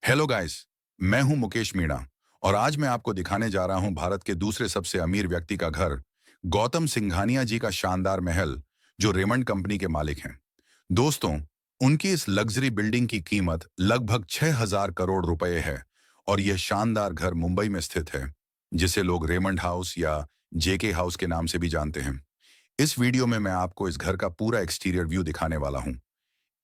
Hello guys. मैं हूं मुकेश मीणा और आज मैं आपको दिखाने जा रहा हूं भारत के दूसरे सबसे अमीर व्यक्ति का घर, गौतम सिंघानिया जी का शानदार महल, जो रेमंड कंपनी के मालिक हैं। दोस्तों, उनकी इस लग्जरी बिल्डिंग की कीमत लगभग 6,000 करोड़ रुपए है और यह शानदार घर मुंबई में स्थित है, जिसे लोग रेमंड हाउस या जेके हाउस के नाम से भी जानते हैं। इस वीडियो में मैं आपको इस घर का पूरा एक्सटीरियर व्यू दिखाने वाला हूं।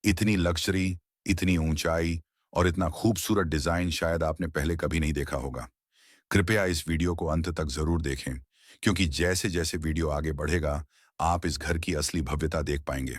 इतनी लग्जरी, इतनी ऊंचाई और इतना खूबसूरत डिजाइन शायद आपने पहले कभी नहीं देखा होगा। कृपया इस वीडियो को अंत तक जरूर देखें, क्योंकि जैसे जैसे वीडियो आगे बढ़ेगा, आप इस घर की असली भव्यता देख पाएंगे।